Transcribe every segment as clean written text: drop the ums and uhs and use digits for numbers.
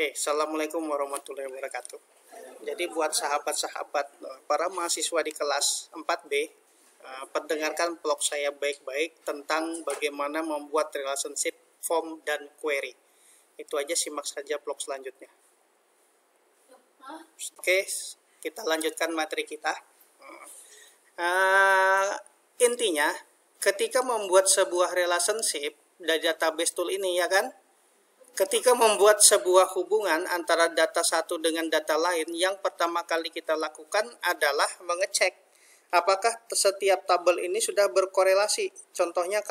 Oke, Assalamualaikum warahmatullahi wabarakatuh. Jadi buat sahabat-sahabat para mahasiswa di kelas 4B, pendengarkan vlog saya baik-baik tentang bagaimana membuat relationship form dan query. Itu aja, simak saja vlog selanjutnya. Oke, kita lanjutkan materi kita. Intinya, ketika membuat sebuah relationship dari database tool ini, ya kan? Ketika membuat sebuah hubungan antara data satu dengan data lain, yang pertama kali kita lakukan adalah mengecek apakah setiap tabel ini sudah berkorelasi. Contohnya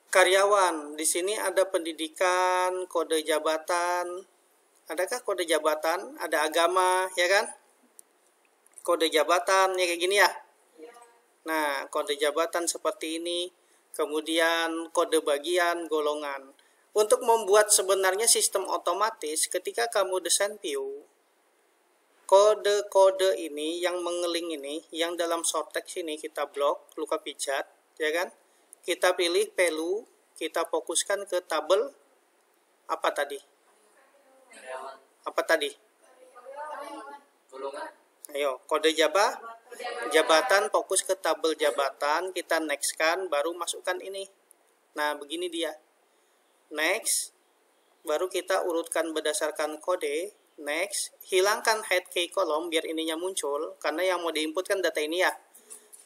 karyawan. Di sini ada pendidikan, kode jabatan. Adakah kode jabatan? Ada agama, ya kan? Kode jabatan, ya kayak gini ya. Nah, kode jabatan seperti ini. Kemudian kode bagian, golongan. Untuk membuat sebenarnya sistem otomatis, ketika kamu desain view, kode-kode ini yang mengeling ini, yang dalam short text ini kita blok, luka pijat, ya kan? Kita pilih value, kita fokuskan ke tabel apa tadi? Apa tadi? Ayo, kode jabatan, fokus ke tabel jabatan, kita next kan, baru masukkan ini. Nah, begini dia. Next, baru kita urutkan berdasarkan kode. Next, hilangkan hide key kolom biar ininya muncul, karena yang mau diinput kan data ini ya.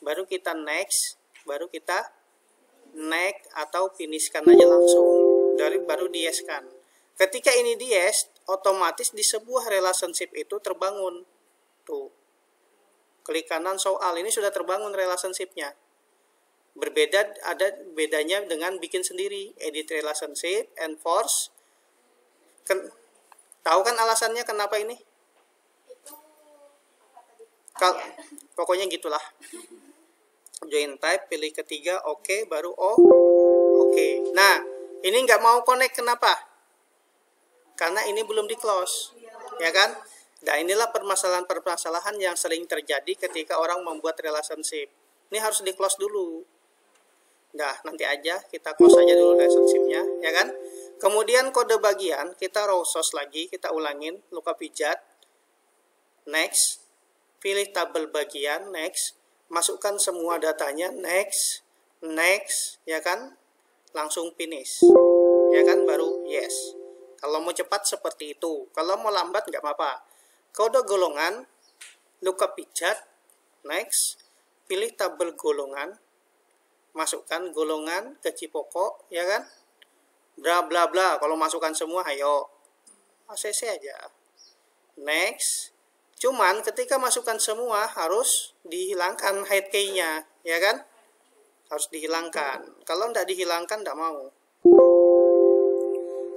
Baru kita next, baru kita next atau finishkan aja langsung. Baru di yes kan. Ketika ini di yes, otomatis di sebuah relationship itu terbangun. Tuh, klik kanan soal, ini sudah terbangun relationship-nya. Berbeda, ada bedanya dengan bikin sendiri, edit relationship, enforce. Tahu kan alasannya kenapa ini? Pokoknya gitulah. Join type, pilih ketiga, oke, baru oke. Nah, ini nggak mau connect, kenapa? Karena ini belum di close, ya kan? Nah, inilah permasalahan-permasalahan yang sering terjadi ketika orang membuat relationship. Ini harus di close dulu. Nah, nanti aja kita close aja dulu relationship-nya, ya kan? Kemudian kode bagian, kita raw source lagi, kita ulangin, luka pijat, next, pilih tabel bagian, next, masukkan semua datanya, next, ya kan? Langsung finish, ya kan? Baru yes. Kalau mau cepat seperti itu, kalau mau lambat nggak apa-apa. Kode golongan, luka pijat, next, pilih tabel golongan, masukkan golongan ke cipoko, ya kan? Bla bla bla. Kalau masukkan semua, ayo ACC aja. Next. Cuman ketika masukkan semua harus dihilangkan hide key-nya, ya kan? Harus dihilangkan. Kalau tidak dihilangkan tidak mau.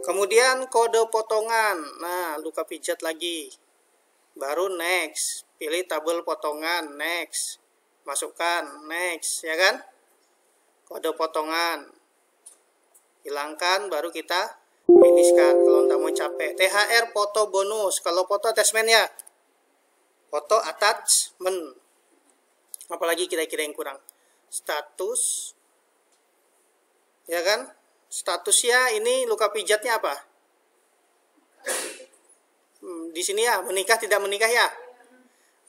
Kemudian kode potongan. Nah, luka pijat lagi. Baru next. Pilih tabel potongan, next. Masukkan, next, ya kan? Kode potongan, hilangkan, baru kita finishkan. Kalau tidak mau capek, THR foto bonus. Kalau foto attachment ya, foto attachment. Apalagi kira-kira yang kurang? Status, ya kan? Statusnya ini luka pijatnya apa? Di sini ya, menikah tidak menikah ya?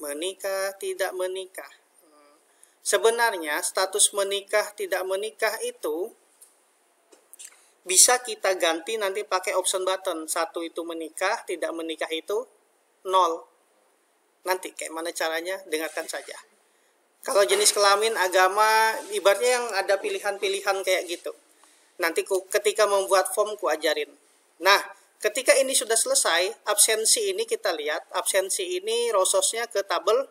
Menikah tidak menikah. Sebenarnya status menikah tidak menikah itu bisa kita ganti nanti pakai option button. 1 itu menikah, tidak menikah itu 0. Nanti kayak mana caranya, dengarkan saja. Kalau jenis kelamin, agama, ibaratnya yang ada pilihan-pilihan kayak gitu. Nanti ketika membuat form ku ajarin. Nah, ketika ini sudah selesai, absensi ini kita lihat. Absensi ini resource-nya ke tabel.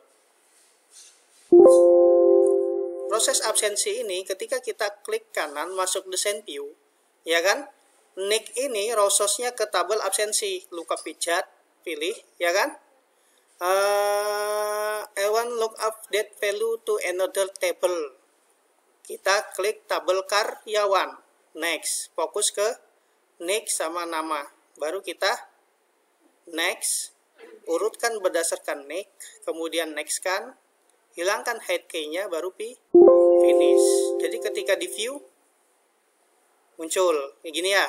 Proses absensi ini ketika kita klik kanan masuk desain view, ya kan? Nick ini resource-nya ke tabel absensi, luka pijat, pilih, ya kan? I want look update value to another table. Kita klik tabel karyawan, next, fokus ke nick sama nama, baru kita next, urutkan berdasarkan nick, kemudian next kan. Hilangkan hide key-nya, baru finish. Jadi ketika di view muncul kayak gini ya.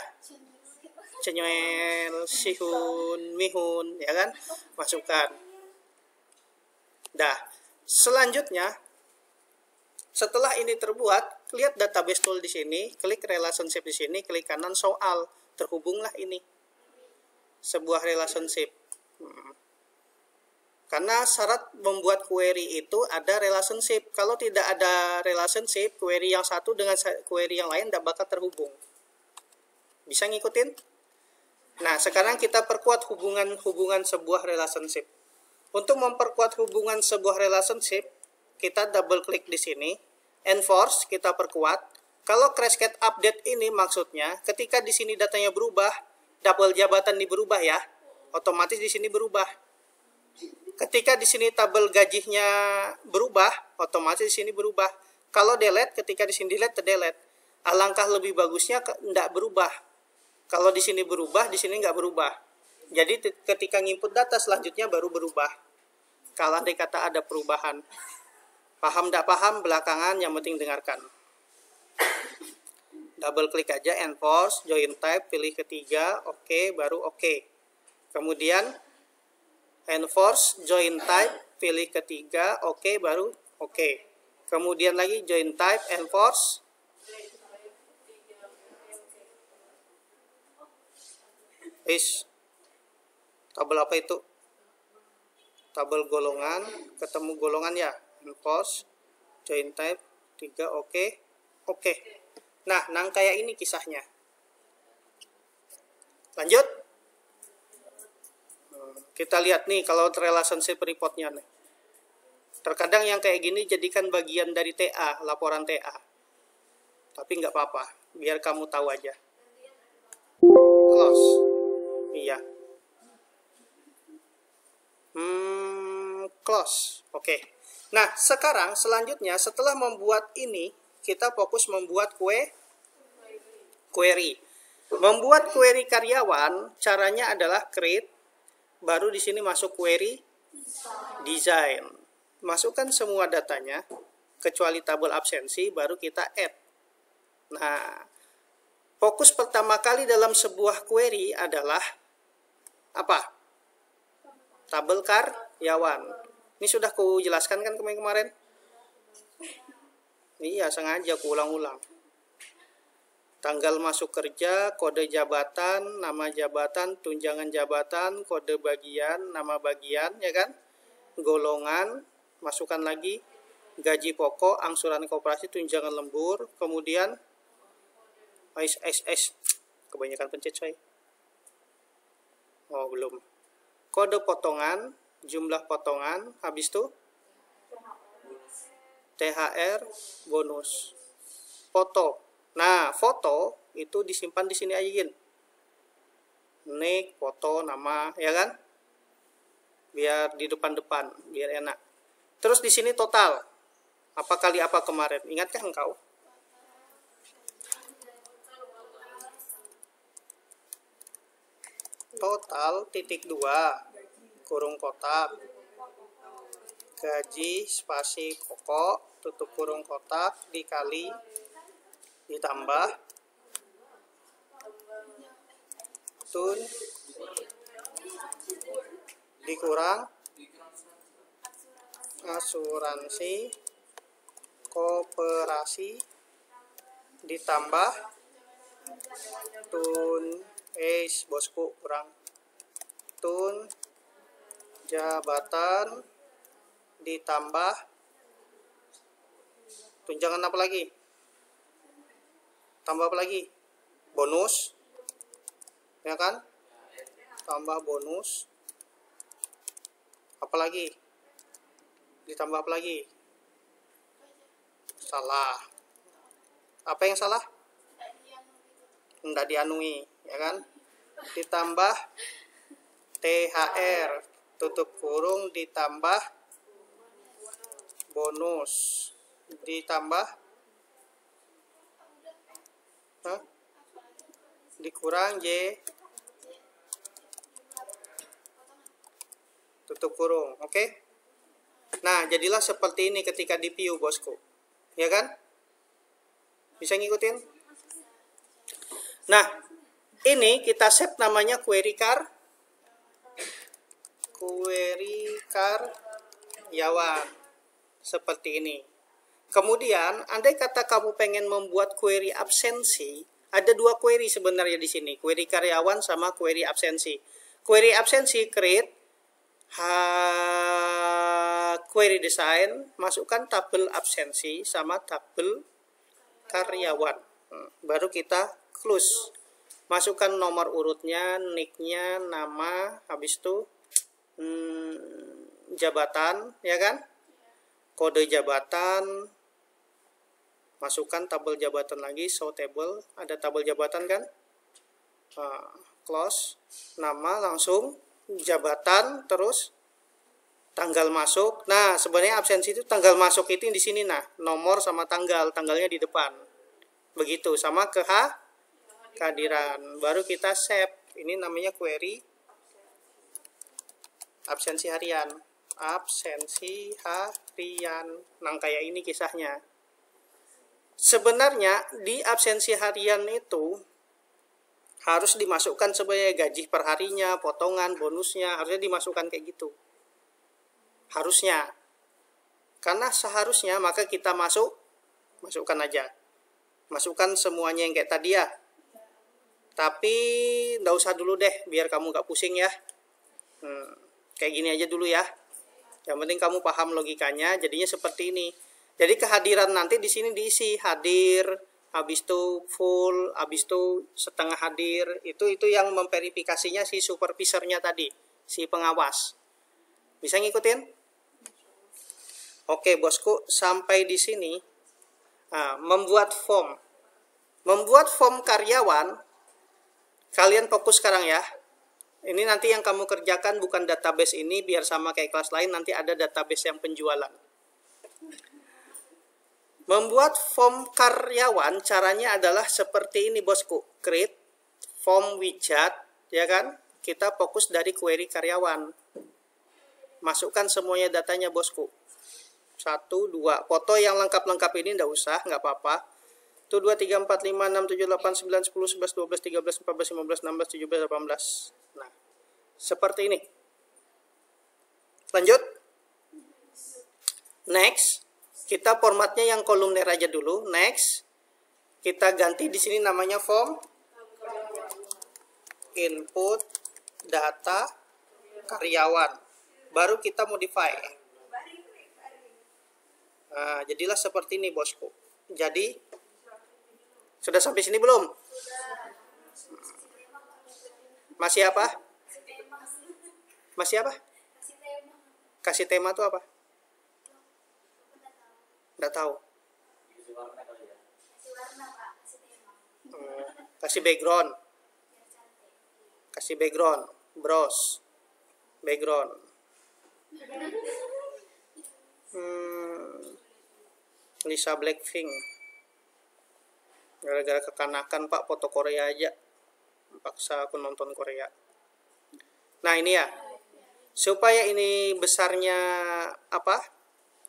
Cenyuel, Sihun, Mihun, ya kan? Masukkan. Dah. Selanjutnya, setelah ini terbuat, lihat database tool di sini, klik relationship di sini, klik kanan soal, terhubunglah ini. Sebuah relationship. Karena syarat membuat query itu ada relationship. Kalau tidak ada relationship, query yang satu dengan query yang lain tidak bakal terhubung. Bisa ngikutin? Nah, sekarang kita perkuat hubungan sebuah relationship. Untuk memperkuat hubungan sebuah relationship, kita double klik di sini, enforce, kita perkuat. Kalau Crash-Cat update ini maksudnya, ketika di sini datanya berubah, double jabatan ini berubah ya, otomatis di sini berubah. Ketika di sini tabel gajinya berubah, otomatis di sini berubah. Kalau delete, ketika di sini delete, terdelete. Alangkah lebih bagusnya tidak berubah. Kalau di sini berubah, di sini nggak berubah. Jadi ketika nginput data selanjutnya baru berubah. Kalau andai kata ada perubahan. Paham tidak paham belakangan, yang penting dengarkan. Double klik aja, enforce, join type, pilih ketiga, oke, baru oke. Kemudian enforce, join type, pilih ketiga, oke, baru oke. Kemudian lagi join type, enforce. Tabel apa itu? Tabel golongan, ketemu golongan ya, enforce, join type, 3, oke, oke. Nah, kayak ini kisahnya. Lanjut. Kita lihat nih kalau relationship reportnya nih. Terkadang yang kayak gini jadikan bagian dari TA, laporan TA. Tapi nggak apa-apa, biar kamu tahu aja. Close. Iya. Close. Oke. Nah, sekarang selanjutnya setelah membuat ini, kita fokus membuat query. Membuat query karyawan, caranya adalah create, baru di sini masuk query design. Masukkan semua datanya, kecuali tabel absensi, baru kita add. Nah, fokus pertama kali dalam sebuah query adalah apa? Tabel karyawan. Ini sudah ku jelaskan kan kemarin? Iya, sengaja ku ulang-ulang. Tanggal masuk kerja, kode jabatan, nama jabatan, tunjangan jabatan, kode bagian, nama bagian, ya kan? Golongan, masukkan lagi, gaji pokok, angsuran koperasi, tunjangan lembur, kemudian kebanyakan pencet saya. Oh, belum. Kode potongan, jumlah potongan, habis itu THR, bonus. Foto. Nah, foto itu disimpan di sini aja, Gin. Nick, foto, nama, ya kan? Biar di depan-depan, biar enak. Terus di sini total. Apa kali apa kemarin? Ingatkah engkau? Total titik 2 kurung kotak, gaji spasi pokok tutup kurung kotak dikali ditambah tun dikurang asuransi koperasi ditambah tun bosku kurang tun jabatan ditambah tunjangan apa lagi? Tambah apa lagi? Bonus. Ya kan? Tambah bonus. Apa lagi? Ditambah apa lagi? Salah. Apa yang salah? Enggak dianui, ya kan? Ditambah THR tutup kurung ditambah bonus ditambah dikurang J tutup kurung. Oke. Nah, jadilah seperti ini ketika di view, bosku. Ya kan? Bisa ngikutin? Nah, Ini kita save namanya query karyawan. Seperti ini. Kemudian, andai kata kamu pengen membuat query absensi, ada dua query sebenarnya di sini. Query karyawan sama query absensi. Query absensi create query design, masukkan tabel absensi sama tabel karyawan. Baru kita close. Masukkan nomor urutnya, nicknya, nama, habis itu jabatan, ya kan? Kode jabatan, masukkan tabel jabatan lagi, show table, ada tabel jabatan kan? Close, nama langsung, jabatan, terus tanggal masuk. Nah, sebenarnya absensi itu tanggal masuk itu di sini, nah, nomor sama tanggalnya di depan. Begitu, sama kehadiran. Baru kita save. Ini namanya query absensi harian. Nah, kayak ini kisahnya. Sebenarnya di absensi harian itu harus dimasukkan sebagai gaji per harinya, potongan, bonusnya, harusnya dimasukkan kayak gitu. Harusnya. Karena seharusnya maka kita masukkan aja. Masukkan semuanya yang kayak tadi ya. Tapi nggak usah dulu deh, biar kamu nggak pusing ya. Kayak gini aja dulu ya. Yang penting kamu paham logikanya, jadinya seperti ini. Jadi kehadiran nanti di sini diisi hadir, habis itu full, habis itu setengah hadir. Itu yang memverifikasinya si supervisornya tadi, si pengawas. Bisa ngikutin? Oke bosku, sampai di sini. Membuat form. Membuat form karyawan, kalian fokus sekarang ya. Ini nanti yang kamu kerjakan bukan database ini, biar sama kayak kelas lain, nanti ada database yang penjualan. Membuat form karyawan, caranya adalah seperti ini bosku. Create form widget, ya kan? Kita fokus dari query karyawan. Masukkan semuanya datanya bosku. 1, 2. Foto yang lengkap-lengkap ini enggak usah, nggak apa-apa. 1, 2, 3, 4, 5, 6, 7, 8, 9, 10, 11, 12, 13, 14, 15, 16, 17, 18. Nah, seperti ini. Lanjut. Next. Kita formatnya yang kolumner aja dulu. Next. Kita ganti di sini namanya form. Input data karyawan. Baru kita modify. Nah, jadilah seperti ini bosku. Jadi, sudah sampai sini belum? Masih apa? Masih apa? Kasih tema itu apa? Nggak tahu. Kasih background. Kasih background. Browse. Background. Lisa Blackpink. Gara-gara kekanakan pak, foto Korea aja. Paksa aku nonton Korea. Nah ini ya. Supaya ini besarnya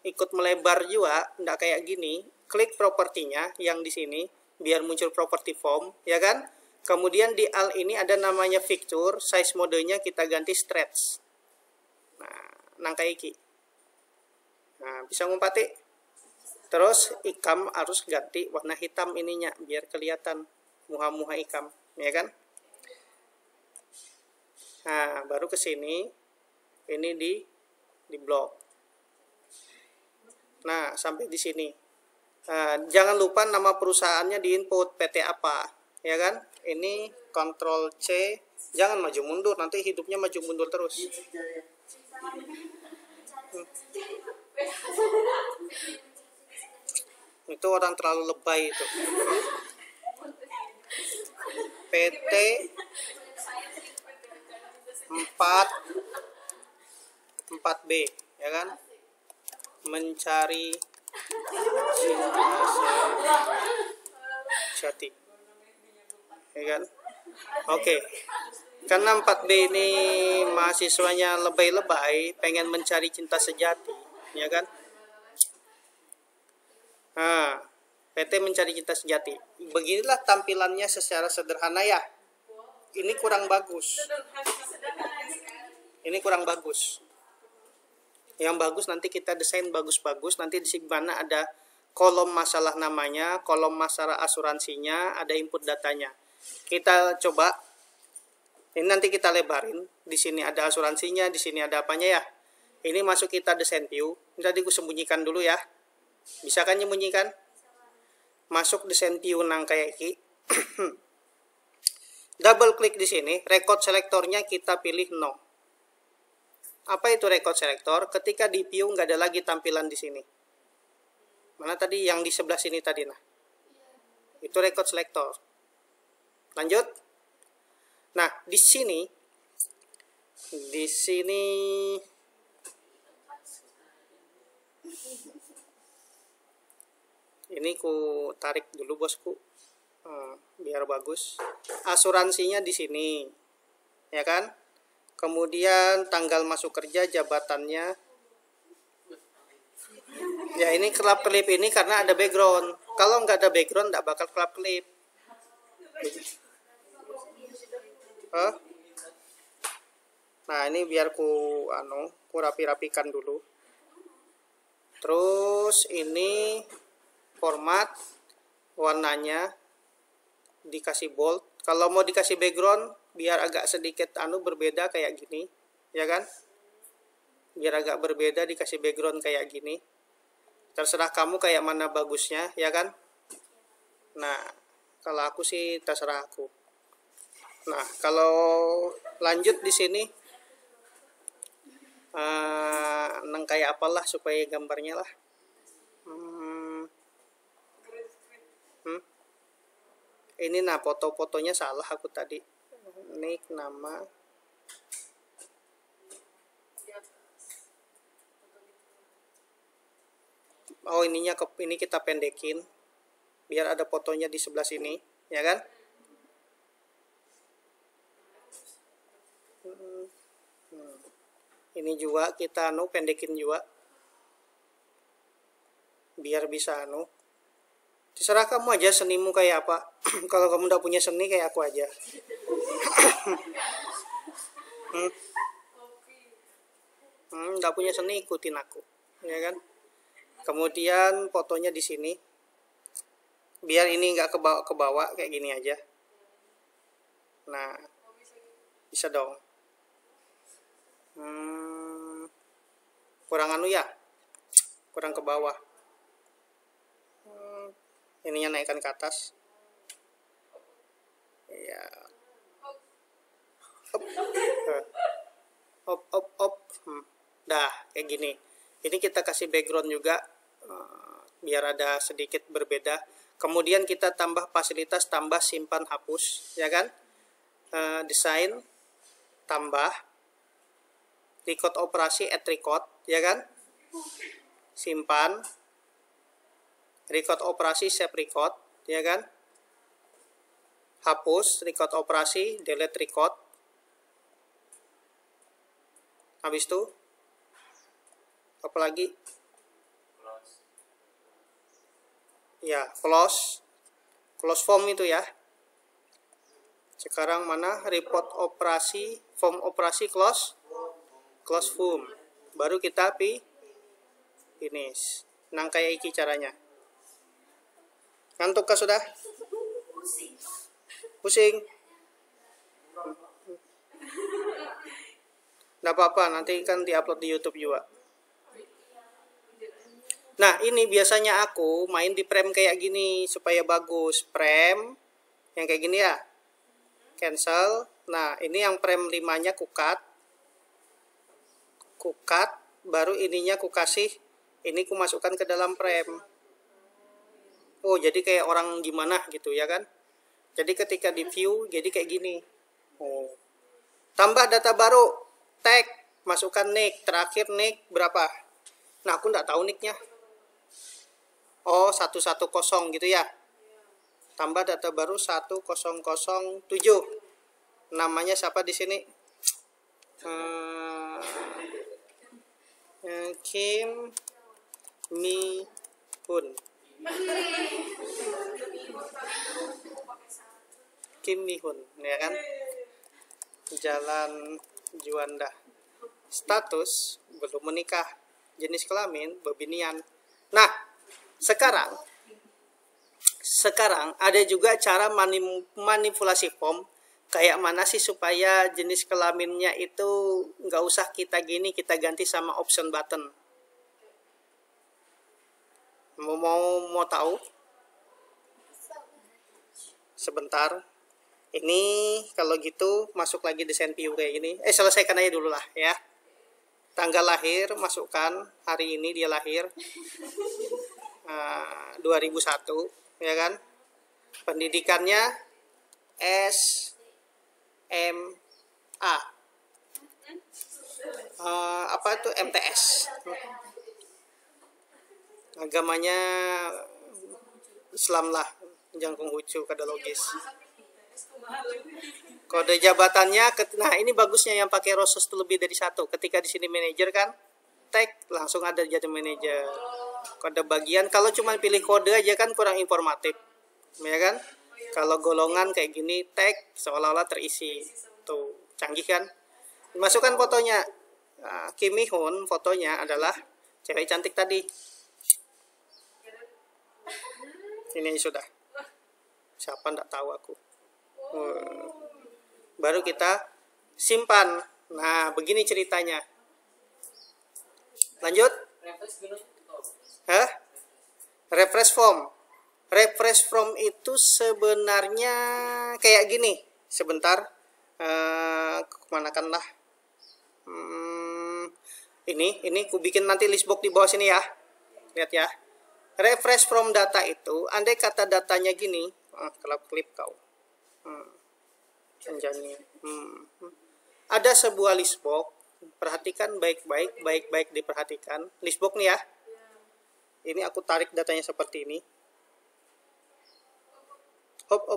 ikut melebar juga, nggak kayak gini. Klik propertinya yang di sini, biar muncul property form, ya kan? Kemudian di al ini ada namanya picture, size modenya kita ganti stretch. Nah, nangka iki. Nah, bisa ngumpati. Terus ikam harus ganti warna hitam ininya, biar kelihatan muha-muha ikam, ya kan? Nah, baru ke sini. Ini di blok. Nah, sampai di sini. Jangan lupa nama perusahaannya di input, PT apa, ya kan? Ini Ctrl C, jangan maju mundur, nanti hidupnya maju mundur terus. Itu orang terlalu lebay itu. PT 4B, ya kan? Mencari cinta sejati, ya kan? Oke. Karena 4B ini mahasiswanya lebay-lebay, pengen mencari cinta sejati, ya kan? PT mencari cinta sejati. Beginilah tampilannya secara sederhana ya. ini kurang bagus. Ini kurang bagus. Yang bagus nanti kita desain bagus-bagus. Nanti di mana ada kolom masalah namanya, kolom masalah asuransinya, ada input datanya. Kita coba. Ini nanti kita lebarin. Di sini ada asuransinya, di sini ada apanya ya. Ini masuk kita desain view. Ini tadi aku sembunyikan dulu ya. Bisa kan nyembunyikan? Masuk desain view nang kayak iki. Double klik di sini, record selektornya kita pilih no. Apa itu record selector? Ketika di view nggak ada lagi tampilan di sini. Mana tadi yang di sebelah sini tadi nah? Itu record selector. Lanjut. Nah, di sini ini ku tarik dulu bosku. Biar bagus. Asuransinya di sini. Ya kan? Kemudian tanggal masuk kerja, jabatannya. Ya ini kelap kelip ini karena ada background. Kalau nggak ada background nggak bakal kelap kelip. Nah ini biar ku rapi-rapikan dulu. Terus ini format warnanya dikasih bold. Kalau mau dikasih background biar agak sedikit berbeda kayak gini, ya kan? Biar agak berbeda dikasih background kayak gini. Terserah kamu kayak mana bagusnya, ya kan? Nah, kalau aku sih terserah aku. Nah, kalau lanjut di sini neng kayak apalah supaya gambarnya lah. Ini nah foto-fotonya salah aku tadi. Nick nama. Oh ini kita pendekin biar ada fotonya di sebelah sini, ya kan? Ini juga kita pendekin juga biar bisa terserah kamu aja senimu kayak apa. Kalau kamu udah punya seni kayak aku aja. Nggak punya seni ikutin aku, ya kan? Kemudian fotonya di sini, biar ini nggak ke bawah kayak gini aja. Nah, bisa dong. Kurang ya, kurang ke bawah. Ininya naikkan ke atas. Ya. Op. Dah, kayak gini. Ini kita kasih background juga biar ada sedikit berbeda. Kemudian kita tambah fasilitas, tambah simpan hapus, ya kan? Desain, tambah record operasi, add record, ya kan? Simpan, record operasi, save record, ya kan? Hapus, record operasi, delete record. Habis itu apa lagi? Ya, close form itu ya. Sekarang mana report operasi, form operasi, close form. Baru kita finish. Nang kayak iki caranya. Ngantuk kah sudah? Pusing. Nggak apa-apa, nanti kan diupload di YouTube juga. Nah, ini biasanya aku main di frame kayak gini supaya bagus. Frame yang kayak gini ya. Cancel. Nah, ini yang frame 5-nya ku cut, baru ininya ku kasih, ini ku masukkan ke dalam frame. Oh, jadi kayak orang gimana gitu ya kan? Jadi ketika di view jadi kayak gini. Oh. Tambah data baru, tag, masukkan nick, terakhir nick berapa? Nah, aku nggak tahu nicknya. Oh, 110 gitu ya. Tambah data baru 1007. Namanya siapa di sini? Kim Mi Hun. Kim Mi Hun, ya kan? Jalan Juanda. Status belum menikah. Jenis kelamin bebinian. Nah, sekarang ada juga cara manipulasi form. Kayak mana sih supaya jenis kelaminnya itu nggak usah kita gini, kita ganti sama option button. Mau tahu? Sebentar. Ini kalau gitu masuk lagi desain view kayak gini. Selesaikan aja dulu lah ya. Tanggal lahir masukkan, hari ini dia lahir 2001 ya kan. Pendidikannya SMA. Apa itu MTS. Agamanya Islam lah, jangan Konghucu kada logis. Kode jabatannya, nah ini bagusnya yang pakai Rosos itu lebih dari satu. Ketika di sini manajer kan, tag langsung ada jadi manajer. Kode bagian, kalau cuma pilih kode aja kan kurang informatif, ya kan? Kalau golongan kayak gini, tag seolah-olah terisi. Tuh, canggih kan? Masukkan fotonya. Nah, Kim Mi Hoon fotonya adalah cewek cantik tadi. Ini sudah. Siapa nggak tahu aku. Baru kita simpan. Nah, begini ceritanya. Lanjut. Refresh form. Refresh form itu sebenarnya kayak gini. Sebentar. Kemanakanlah. Ini ku bikin nanti listbox di bawah sini ya. Lihat ya. Refresh from data itu, andai kata datanya gini, klip kau. Ada sebuah listbox, perhatikan baik-baik diperhatikan. Listbox nih ya. Ini aku tarik datanya seperti ini. Hop.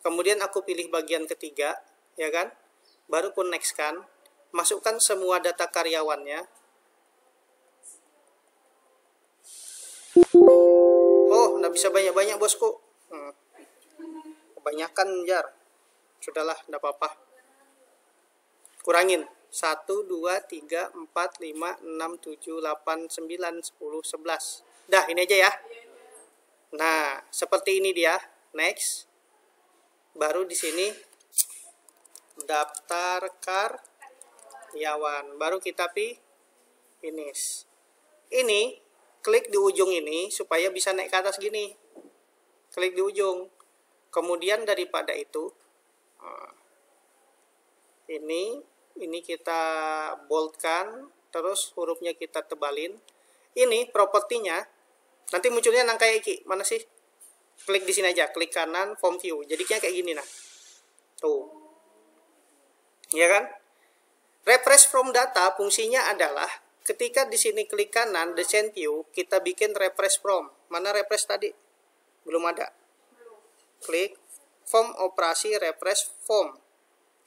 Kemudian aku pilih bagian ketiga, ya kan? Baru ku next kan. Masukkan semua data karyawannya. Oh, nggak bisa banyak-banyak bosku. Kebanyakan jar. Sudahlah, nggak apa-apa. Kurangin. 1, 2, 3, 4, 5, 6, 7, 8, 9, 10, 11. Dah, ini aja ya. Nah, seperti ini dia. Next. Baru di sini daftar karyawan. Baru kita finish. Ini klik di ujung ini supaya bisa naik ke atas gini. Klik di ujung. Kemudian daripada itu, ini kita boldkan, terus hurufnya kita tebalin. Ini propertinya, nanti munculnya nang kayak iki. Mana sih? Klik di sini aja, klik kanan, form view. Jadinya kayak gini nah. Tuh. Ya kan? Refresh from data fungsinya adalah ketika di sini klik kanan, desain view, kita bikin refresh from. Mana refresh tadi? Belum ada. Klik form operasi refresh form.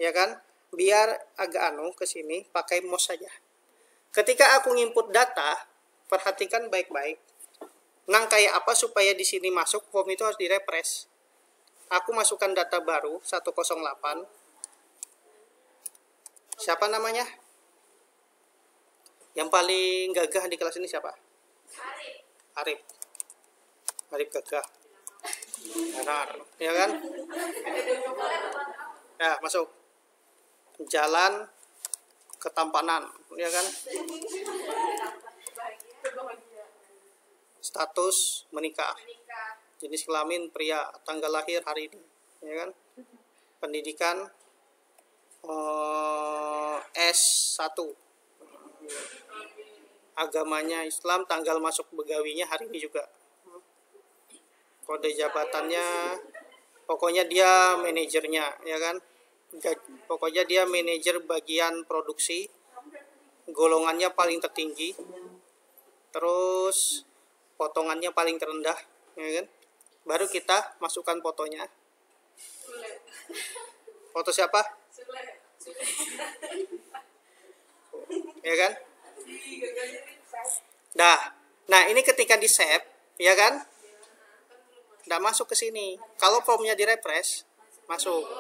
Ya kan? Biar agak ke sini, pakai mouse saja. Ketika aku nginput data, perhatikan baik-baik. Nang kayak apa supaya di sini masuk form itu harus direfresh. Aku masukkan data baru 108. Siapa namanya? Yang paling gagah di kelas ini siapa? Arif gagah. Benar, ya kan? Ya, masuk. Jalan Ketampanan, ya kan? Status menikah. Jenis kelamin pria, tanggal lahir hari ini, ya kan? Pendidikan S1. Agamanya Islam, tanggal masuk begawinya hari ini juga. Kode jabatannya, pokoknya dia manajernya, ya kan? Pokoknya dia manajer bagian produksi. Golongannya paling tertinggi. Terus potongannya paling terendah, ya kan? Baru kita masukkan fotonya. Foto siapa? Ya kan? Nah ini ketika di save, ya kan? Nggak masuk ke sini. Kalau formnya di refresh, masuk.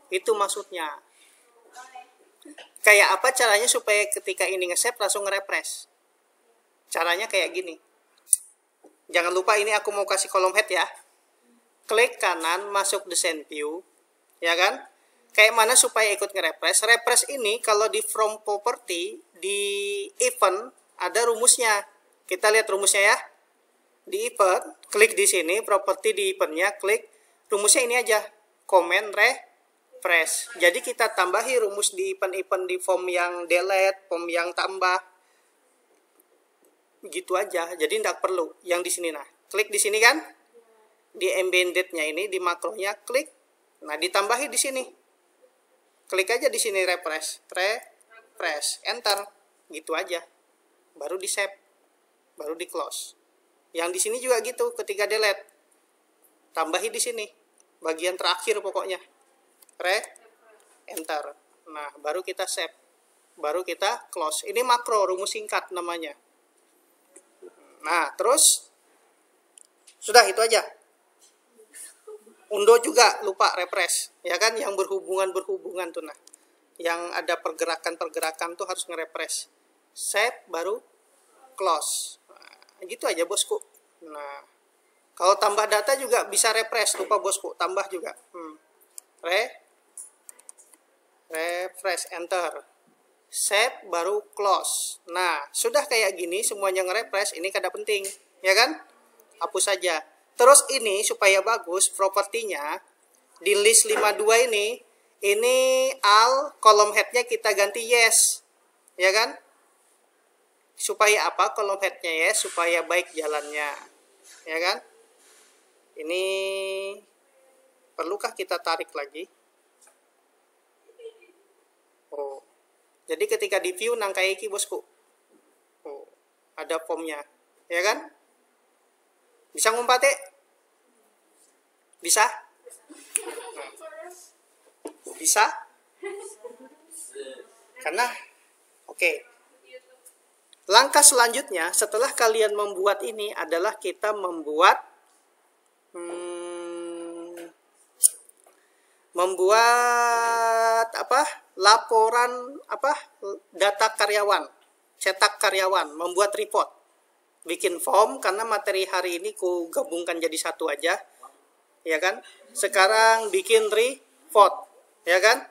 Itu maksudnya. Kayak apa caranya supaya ketika ini nge-save langsung nge-refresh? Caranya kayak gini. Jangan lupa ini aku mau kasih kolom head ya. Klik kanan, masuk Descent View. Ya kan? Kayak mana supaya ikut nge-refresh? Refresh ini kalau di From Property, di Event, ada rumusnya. Kita lihat rumusnya ya. Di Event, klik di sini, Property di Eventnya, klik. Rumusnya ini aja. Comment refresh. Jadi kita tambahi rumus di event-event di form yang delete, form yang tambah. Gitu aja. Jadi tidak perlu yang di sini. Nah, klik di sini kan? Di embedded-nya ini, di makronya klik. Nah, ditambahi di sini. Klik aja di sini refresh, enter. Gitu aja. Baru di save. Baru di close. Yang di sini juga gitu ketika delete. Tambahi di sini. Bagian terakhir pokoknya. Enter. Nah, baru kita save. Baru kita close. Ini makro, rumus singkat namanya. Nah, terus sudah itu aja. Undo juga lupa refresh, ya kan? Yang berhubungan tuh nah. Yang ada pergerakan tuh harus nge-refresh. Save baru close. Nah, gitu aja bosku. Nah, kalau tambah data juga bisa refresh, lupa bosku, tambah juga. Refresh, enter. Save baru close. Nah, sudah kayak gini semuanya nge-refresh, ini kada penting, ya kan? Hapus saja. Terus ini supaya bagus propertinya di list 52 ini all kolom headnya kita ganti yes. Ya kan? Supaya apa? Kolom headnya yes, supaya baik jalannya. Ya kan? Ini perlukah kita tarik lagi? Oh. Jadi ketika di view nang kayak iki bosku. Oh, ada formnya. Ya kan? Bisa ngumpat ya? Bisa? Bisa? Karena oke. Langkah selanjutnya setelah kalian membuat ini adalah kita membuat apa? Laporan apa? Data karyawan, cetak karyawan, membuat report. Bikin form karena materi hari ini ku gabungkan jadi satu aja. Ya kan? Sekarang bikin report, ya kan?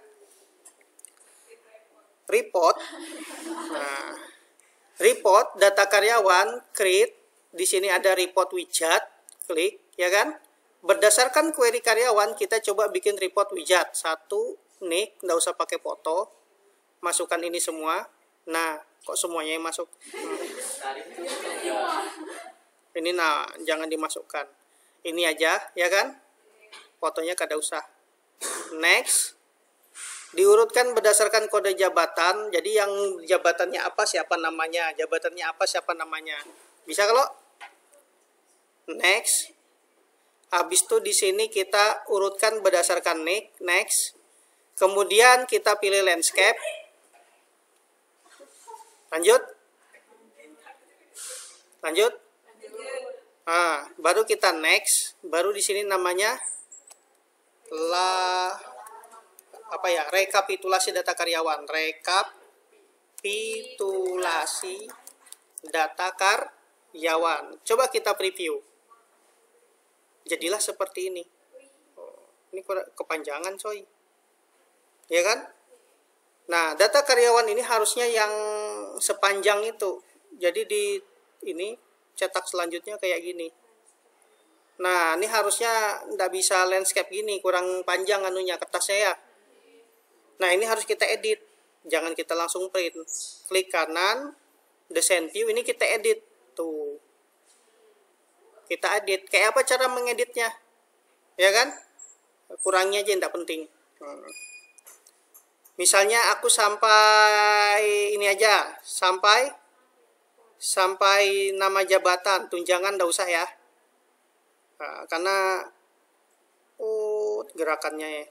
Report. Nah, report data karyawan, create. Di sini ada report widget, klik, ya kan? Berdasarkan query karyawan, kita coba bikin report widget. Satu, nick, nggak usah pakai foto. Masukkan ini semua. Nah, kok semuanya yang masuk? Ini nah, jangan dimasukkan. Ini aja, ya kan? Fotonya kada usah. Next. Diurutkan berdasarkan kode jabatan. Jadi yang jabatannya apa, siapa namanya. Jabatannya apa, siapa namanya. Bisa kalau? Next. Habis itu di sini kita urutkan berdasarkan nick. Next. Kemudian kita pilih landscape. Lanjut. Lanjut. Nah, baru kita next. Baru di sini namanya rekapitulasi data karyawan. Rekapitulasi data karyawan. Coba kita preview. Jadilah seperti ini. Ini kepanjangan coy. Ya kan? Nah, data karyawan ini harusnya yang sepanjang itu. Jadi di ini cetak selanjutnya kayak gini. Nah, ini harusnya nggak bisa landscape gini, kurang panjang anunya kertasnya ya. Nah, ini harus kita edit. Jangan kita langsung print. Klik kanan, Descent View, ini kita edit. Tuh. Kita edit. Kayak apa cara mengeditnya? Ya kan? Kurangnya aja nggak penting. Misalnya aku sampai ini aja, sampai nama jabatan, tunjangan nggak usah ya. Nah, karena gerakannya ya.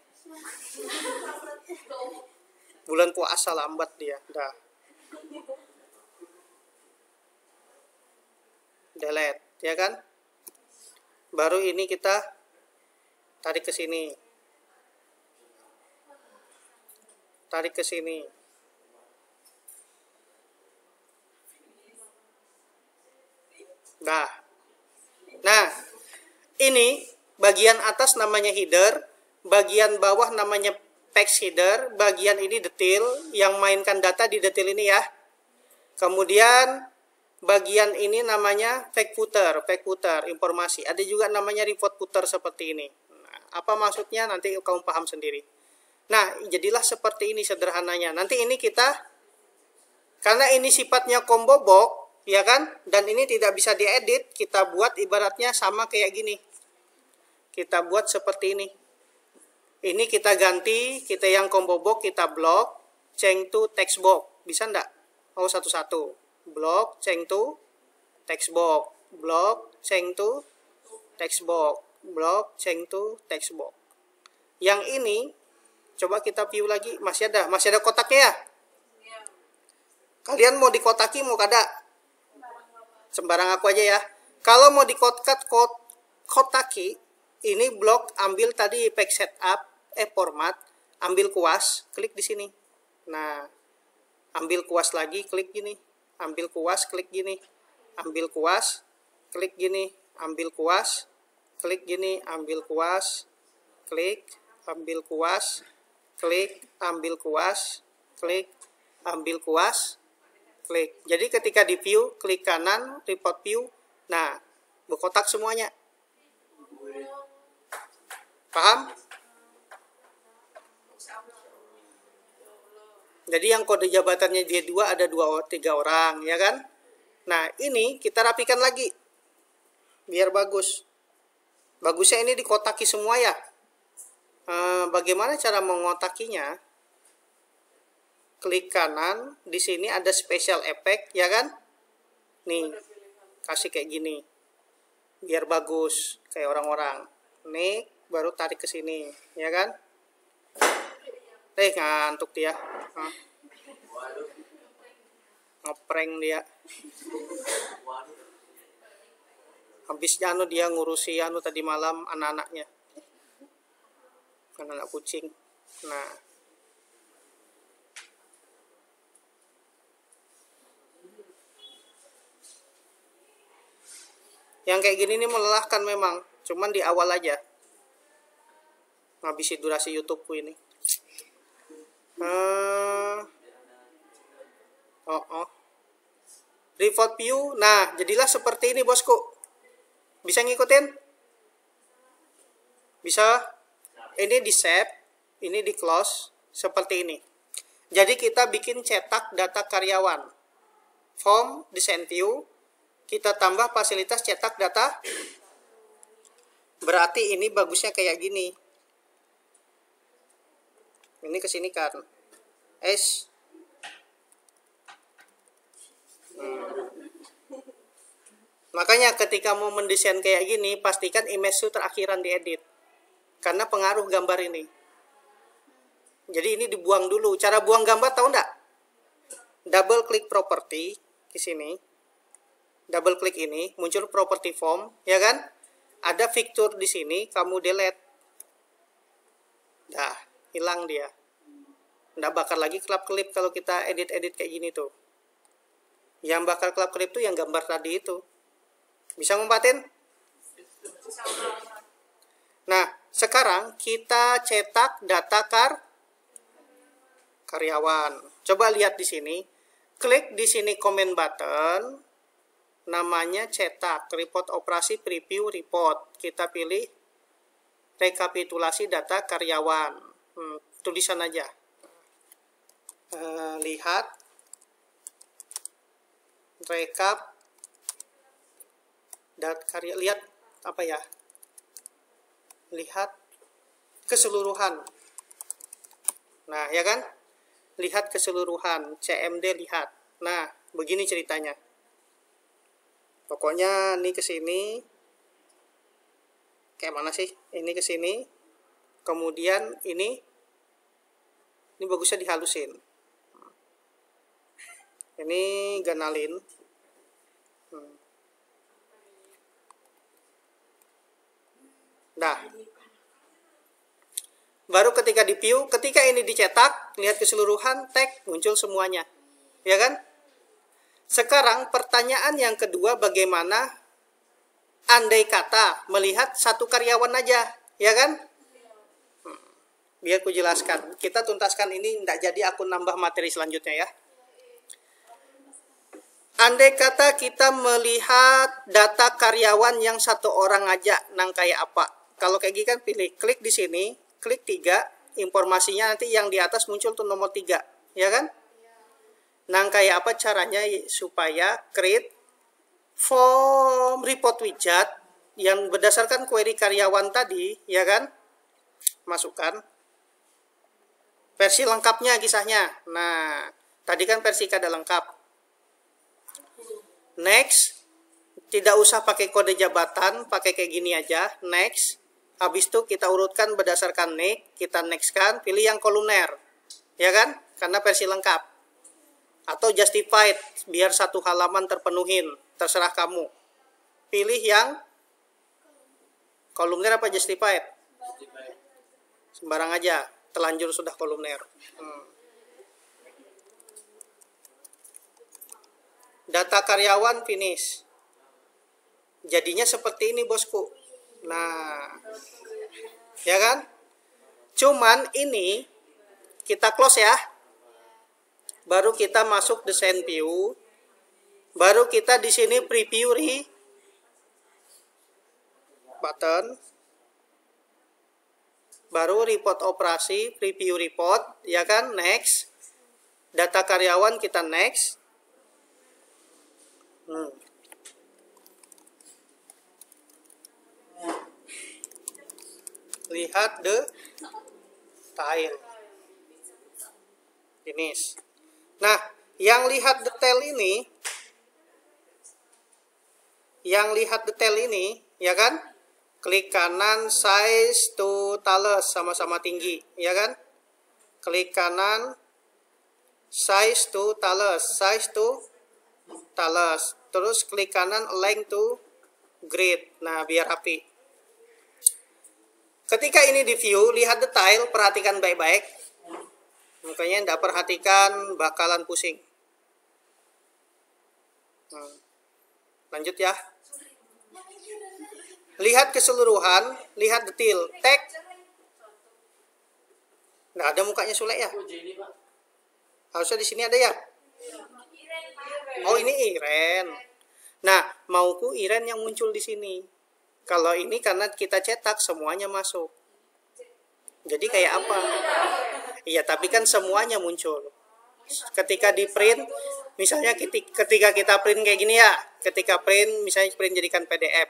Bulan puasa lambat dia, dah. Delete, ya kan? Baru ini kita tarik ke sini. tarik ke sini. Nah, ini bagian atas namanya header, bagian bawah namanya text header, bagian ini detail, yang mainkan data di detail ini ya. Kemudian bagian ini namanya fact footer informasi. Ada juga namanya report footer seperti ini. Nah, apa maksudnya nanti kamu paham sendiri. Nah, jadilah seperti ini sederhananya. Nanti ini kita, karena ini sifatnya combo box, ya kan? Dan ini tidak bisa diedit, kita buat ibaratnya sama kayak gini. Kita buat seperti ini. Ini kita ganti, kita yang combo box kita block, change to text box. Bisa enggak? Oh, satu-satu. Block, change to text box. Block, change to text box. Block, change to text box. Yang ini, coba kita view lagi. Masih ada kotaknya ya? Kalian mau dikotaki, mau kada? Sembarang aku aja ya. Kalau mau dikotaki, ini blok, ambil tadi pack setup, format, ambil kuas, klik di sini. Nah, ambil kuas lagi, klik gini. Ambil kuas, klik gini. Ambil kuas, klik gini. Ambil kuas, klik gini. Ambil kuas, klik. Ambil kuas, klik. Ambil kuas, klik. Ambil kuas, klik. Jadi ketika di view, klik kanan, report view. Nah, berkotak semuanya. Paham? Jadi yang kode jabatannya D2 ada 3 orang, ya kan? Nah, ini kita rapikan lagi. Biar bagus. Bagusnya ini dikotaki semua ya. Bagaimana cara mengotakinya? Klik kanan, di sini ada special effect, ya kan? Nih, kasih kayak gini. Biar bagus, kayak orang-orang. Nih, baru tarik ke sini, ya kan? Ngantuk dia. Ngeprank dia. Habisnya dia ngurusi tadi malam anak-anaknya. Anak-anak kucing. Nah, yang kayak gini nih melelahkan memang. Cuman di awal aja. Ngabisi durasi YouTubeku ini. Report view. Nah, jadilah seperti ini bosku. Bisa ngikutin? Bisa? Ini di save, ini di close, seperti ini. Jadi kita bikin cetak data karyawan. Form, design view, kita tambah fasilitas cetak data. Berarti ini bagusnya kayak gini. Ini kesini kan. Makanya ketika mau mendesain kayak gini, pastikan image itu terakhiran diedit. Karena pengaruh gambar ini. Jadi ini dibuang dulu. Cara buang gambar tahu enggak? Double klik property di sini. Double klik ini, muncul property form, ya kan? Ada fitur di sini, kamu delete. Dah, hilang dia. Nggak bakal lagi kelap-kelip kalau kita edit-edit kayak gini tuh. Yang bakal kelap-kelip tuh yang gambar tadi itu. Bisa ngumpatin? Nah, sekarang kita cetak data karyawan. Coba lihat di sini. Klik di sini comment button. Namanya cetak. Report operasi preview report. Kita pilih rekapitulasi data karyawan. Tulisan aja. Lihat rekap data karya, lihat apa ya, lihat keseluruhan. Nah, ya kan, lihat keseluruhan, CMD lihat. Nah, begini ceritanya. Pokoknya ini ke sini, kayak mana sih, ini ke sini, kemudian ini bagusnya dihalusin. Ini ganalin. Nah, Baru ketika di view, ketika ini dicetak, lihat keseluruhan, tag, muncul semuanya. Ya kan? Sekarang pertanyaan yang kedua, bagaimana andai kata melihat satu karyawan aja, ya kan? Biar ku jelaskan. Kita tuntaskan ini, tidak jadi aku nambah materi selanjutnya ya. Andai kata kita melihat data karyawan yang satu orang aja, nang kayak apa? Kalau kayak gini kan pilih, klik di sini, klik 3, informasinya nanti yang di atas muncul tuh nomor 3, ya kan? Nang kayak apa caranya supaya create form report widget yang berdasarkan query karyawan tadi, ya kan? Masukkan versi lengkapnya kisahnya. Nah, tadi kan versi kada lengkap. Next, tidak usah pakai kode jabatan, pakai kayak gini aja. Next, habis itu kita urutkan berdasarkan nick, kita next kan, pilih yang kolumner, ya kan? Karena versi lengkap. Atau justified, biar satu halaman terpenuhin, terserah kamu. Pilih yang kolumner apa justified? Sembarang aja, telanjur sudah kolumner. Data karyawan finish. Jadinya seperti ini bosku. Nah, ya kan? Cuman ini kita close ya. Baru kita masuk desain view. Baru kita di sini preview button. Baru report operasi, preview report, ya kan? Next. Data karyawan kita next. Lihat detail. Finish. Nah, yang lihat detail ini, ya kan? Klik kanan size to tallest, sama-sama tinggi, ya kan? Klik kanan size to tallest, terus klik kanan align to grid. Nah, biar rapi. Ketika ini di view, lihat detail, perhatikan baik-baik. Makanya tidak perhatikan bakalan pusing. Lanjut ya. Lihat keseluruhan, lihat detail. Tag. Nggak ada mukanya Sule ya? Harusnya di sini ada ya? Oh, ini Iren. Nah, mauku Iren yang muncul di sini. Kalau ini karena kita cetak semuanya masuk. Jadi kayak apa? Iya, tapi kan semuanya muncul. Ketika di print, misalnya ketika kita print kayak gini ya, ketika print, misalnya print jadikan PDF.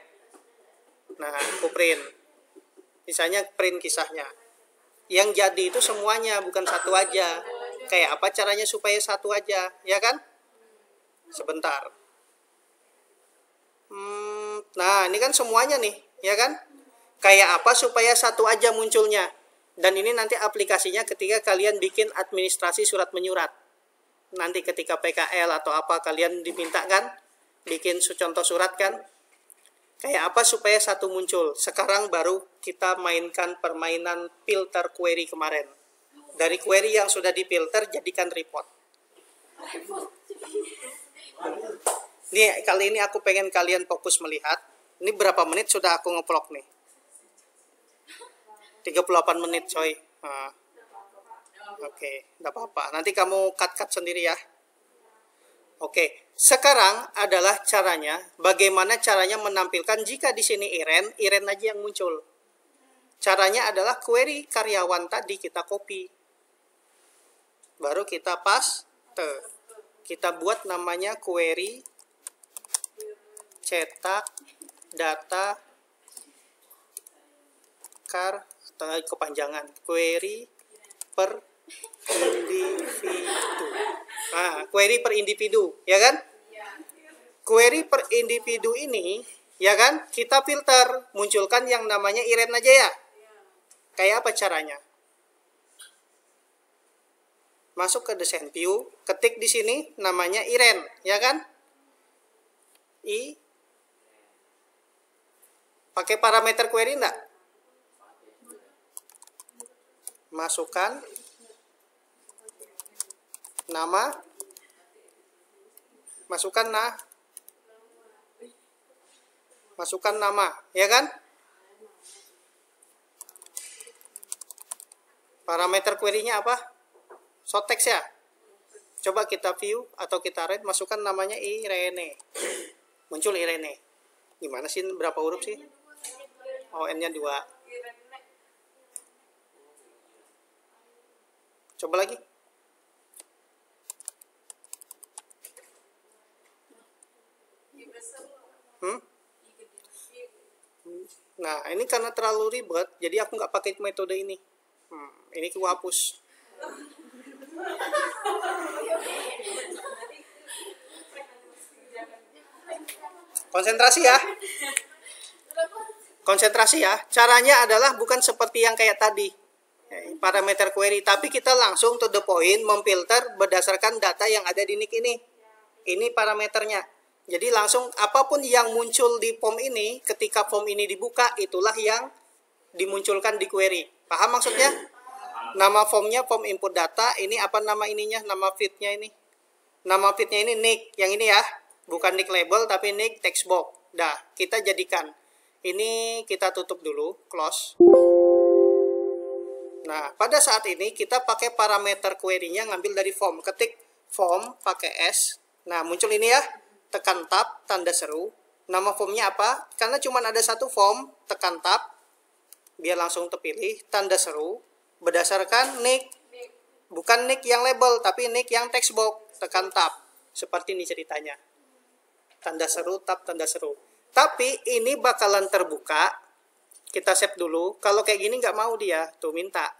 Nah, aku print. Misalnya print kisahnya. Yang jadi itu semuanya, bukan satu aja. Kayak apa caranya supaya satu aja, ya kan? Sebentar. Nah, ini kan semuanya nih, ya kan? Kayak apa supaya satu aja munculnya? Dan ini nanti aplikasinya ketika kalian bikin administrasi surat menyurat. Nanti ketika PKL atau apa kalian diminta kan? Bikin contoh surat kan? Kayak apa supaya satu muncul? Sekarang baru kita mainkan permainan filter query kemarin. Dari query yang sudah difilter jadikan report. Nih, kali ini aku pengen kalian fokus melihat. Ini berapa menit sudah aku nge-vlog nih? 38 menit coy. Oke, enggak apa-apa. Nanti kamu cut sendiri ya. Oke, sekarang adalah caranya, bagaimana caranya menampilkan jika di sini Iren aja yang muncul. Caranya adalah query karyawan tadi kita copy. Baru kita paste. Kita buat namanya query cetak data atau kepanjangan query per individu. Nah, query per individu, ya kan? Query per individu ini, ya kan? Kita filter, munculkan yang namanya Iren aja ya. Kayak apa caranya? Masuk ke desain view, ketik di sini namanya Iren, ya kan? Pakai parameter query enggak? masukkan nama, masukkan nama, ya kan? Parameter query-nya apa? Short text ya. Coba kita view atau kita read, masukkan namanya Irene. Muncul Irene. Gimana sih, berapa huruf sih? Oh, N-nya 2. Coba lagi. Nah, ini karena terlalu ribet, jadi aku nggak pakai metode ini. Ini aku hapus. Konsentrasi ya. Konsentrasi ya. Caranya adalah bukan seperti yang kayak tadi, parameter query, tapi kita langsung to the point, memfilter berdasarkan data yang ada di nick ini. Ini parameternya. Jadi langsung apapun yang muncul di form ini, ketika form ini dibuka, itulah yang dimunculkan di query. Paham maksudnya? Nama formnya form input data. Ini apa nama ininya? Nama feednya ini. Nama feednya ini nick. Yang ini ya. Bukan nick label, tapi nick text box. Dah, kita jadikan. Ini kita tutup dulu. Close. Nah, pada saat ini kita pakai parameter query-nya ngambil dari form. Ketik form pakai S. Nah, muncul ini ya. Tekan tab, tanda seru. Nama formnya apa? Karena cuma ada satu form, tekan tab. Biar langsung terpilih. Tanda seru. Berdasarkan nick. Bukan nick yang label, tapi nick yang text box. Tekan tab. Seperti ini ceritanya. Tanda seru, tab, tanda seru. Tapi ini bakalan terbuka. Kita save dulu. Kalau kayak gini nggak mau dia. Tuh minta.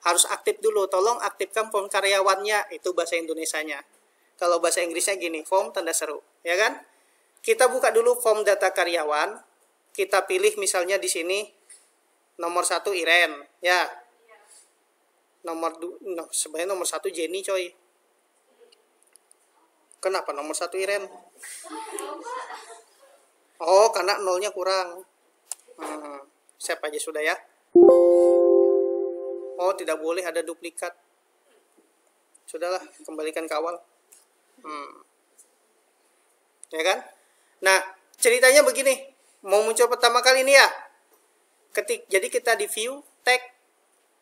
Harus aktif dulu. Tolong aktifkan form karyawannya. Itu bahasa Indonesianya. Kalau bahasa Inggrisnya gini, form tanda seru, ya kan? Kita buka dulu form data karyawan. Kita pilih misalnya di sini nomor 1 Iren, ya. Sebenarnya nomor 1 Jenny, coy. Kenapa nomor 1 Iren? Oh, karena nolnya kurang. Save aja sudah ya. Oh, tidak boleh ada duplikat. Sudahlah, kembalikan ke awal. Ya kan? Nah, ceritanya begini. Mau muncul pertama kali ini ya. Jadi kita di view tag.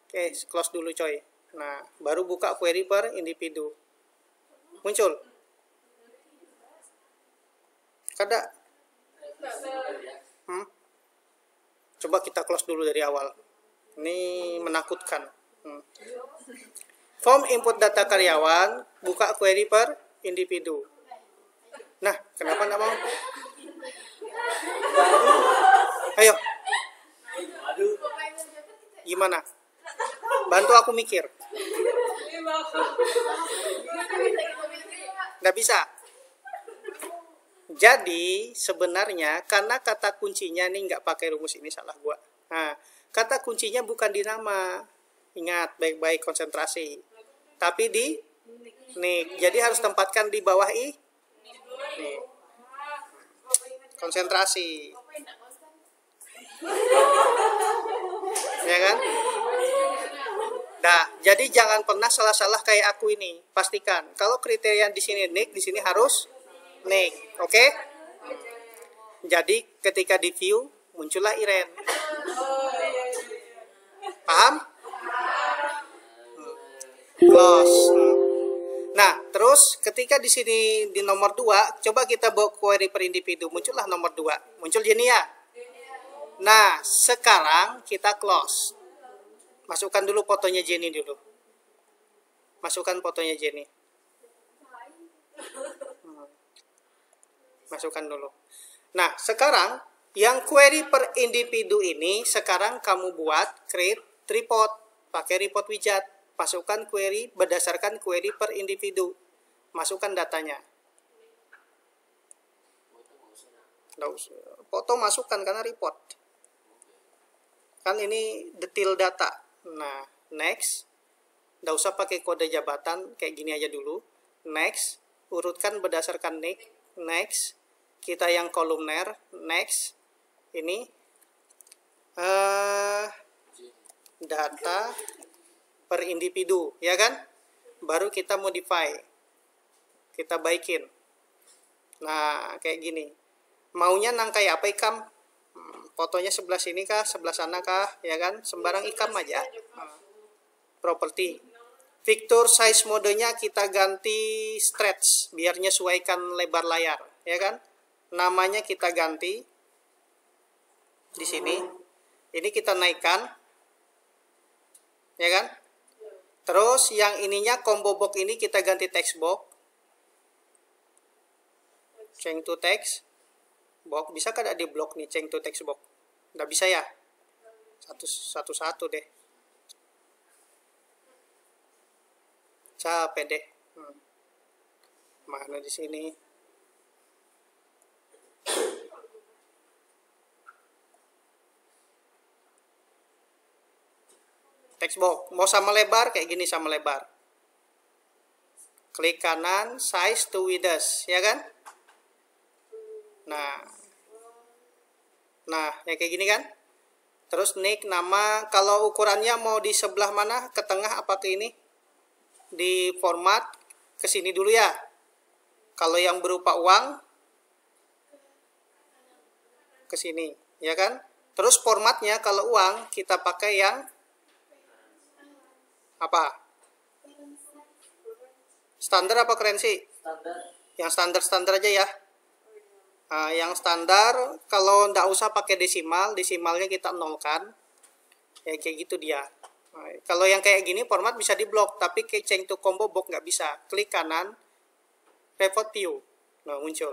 Oke, close dulu coy. Nah, baru buka query per individu. Muncul. Kada. Coba kita close dulu dari awal. Ini menakutkan. Form input data karyawan, buka query per individu. Nah, kenapa nggak mau? Ayo. Gimana? Bantu aku mikir. Nggak bisa. Jadi sebenarnya karena kata kuncinya nih nggak pakai rumus ini, salah gua. Nah, kata kuncinya bukan di nama. Ingat baik-baik, konsentrasi. Tapi di nick. Jadi harus tempatkan di bawah nih. Konsentrasi. Ya kan? Nah, jadi jangan pernah salah-salah kayak aku ini. Pastikan kalau kriteria di sini nick, di sini harus nick. Oke? Jadi ketika di view muncullah Iren. Paham? Close. Nah, terus ketika di sini di nomor 2, coba kita bawa query per individu, muncullah nomor 2. Muncul Jenny ya. Nah, sekarang kita close. Masukkan dulu fotonya Jenny dulu. Masukkan fotonya Jenny. Masukkan dulu. Nah, sekarang yang query per individu ini sekarang kamu buat create report pakai report widget. Masukkan query berdasarkan query per individu. Masukkan datanya. Foto masukkan karena report. Kan ini detail data. Nah, next. Nggak usah pakai kode jabatan, kayak gini aja dulu. Next. Urutkan berdasarkan nick. Next. Kita yang kolumner. Next. Ini. Data per individu, ya kan? Baru kita modify, kita baikin. Nah, kayak gini. Maunya nang kayak apa ikam? Fotonya sebelah sini kah, sebelah sana kah, ya kan? Sembarang ikam aja. Property. Picture size modenya kita ganti stretch biar menyesuaikan lebar layar, ya kan? Namanya kita ganti di sini. Ini kita naikkan, ya kan? Terus yang ininya combo box ini kita ganti text box. Change to text box. Bisa kan ada di blok nih change to text box? Nggak bisa ya? Satu-satu deh. Capek deh. Mana di sini? Text box mau sama lebar kayak gini, sama lebar. Klik kanan, size to width, ya kan? Nah, ya kayak gini kan? Terus nick nama, kalau ukurannya mau di sebelah mana? Ke tengah apa ke ini? Di format ke sini dulu ya. Kalau yang berupa uang ke sini, ya kan? Terus formatnya kalau uang kita pakai yang apa? Standar apa currency? Standar. Yang standar aja ya. Nah, yang standar kalau nggak usah pakai desimal, desimalnya kita nolkan. Ya kayak gitu dia. Nah, kalau yang kayak gini format bisa diblok, tapi kayak change to combo box nggak bisa. Klik kanan, report view. Nah, muncul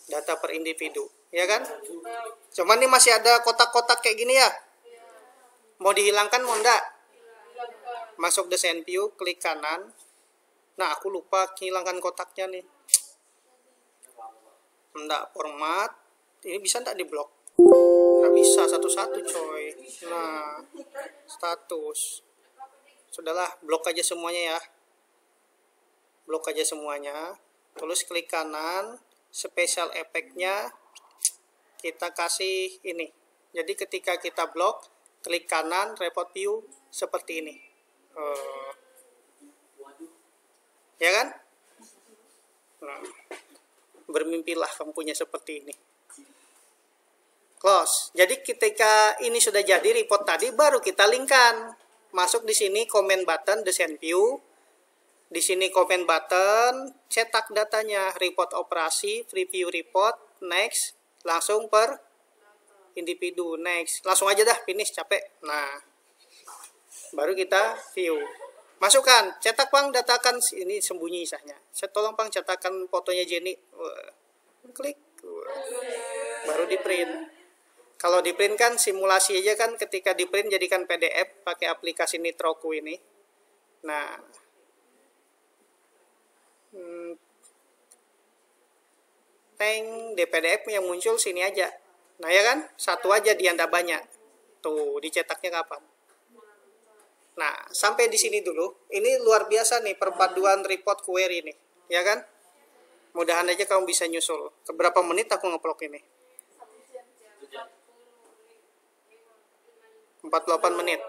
data per individu, ya kan? Cuman ini masih ada kotak-kotak kayak gini ya. Mau dihilangkan mau enggak? Masuk design view, klik kanan. Nah, aku lupa hilangkan kotaknya nih. Enggak, format. Ini bisa enggak diblok? Enggak bisa, satu-satu coy. Nah, status. Sudahlah, blok aja semuanya ya. Blok aja semuanya. Terus klik kanan, special effect-nya kita kasih ini. Jadi ketika kita blok, klik kanan, report view seperti ini. Ya kan? Nah, bermimpilah kamu punya seperti ini. Close. Jadi ketika ini sudah jadi report tadi, baru kita linkkan. Masuk di sini comment button, design view. Di sini comment button, cetak datanya, report operasi, preview report, next, langsung per individu, next. Langsung aja dah, finish, capek. Nah, baru kita view. Masukkan, cetak Bang, datakan, ini sembunyi isahnya. Tolong Bang, cetakkan fotonya Jenny. Klik. Baru di print. Kalau di print kan simulasi aja kan, ketika di print jadikan PDF pakai aplikasi Nitroku ini. Nah, di PDF yang muncul sini aja. Nah ya kan, satu aja dia ndak banyak. Tuh, dicetaknya kapan? Nah, sampai di sini dulu. Ini luar biasa nih perpaduan report query ini, ya kan? Mudahan aja kamu bisa nyusul. Berapa menit aku ngeplok ini? 48 menit.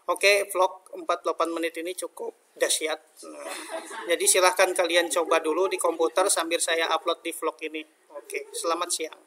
Oke, vlog 48 menit ini cukup dahsyat. Jadi silahkan kalian coba dulu di komputer sambil saya upload di vlog ini. Oke, selamat siang.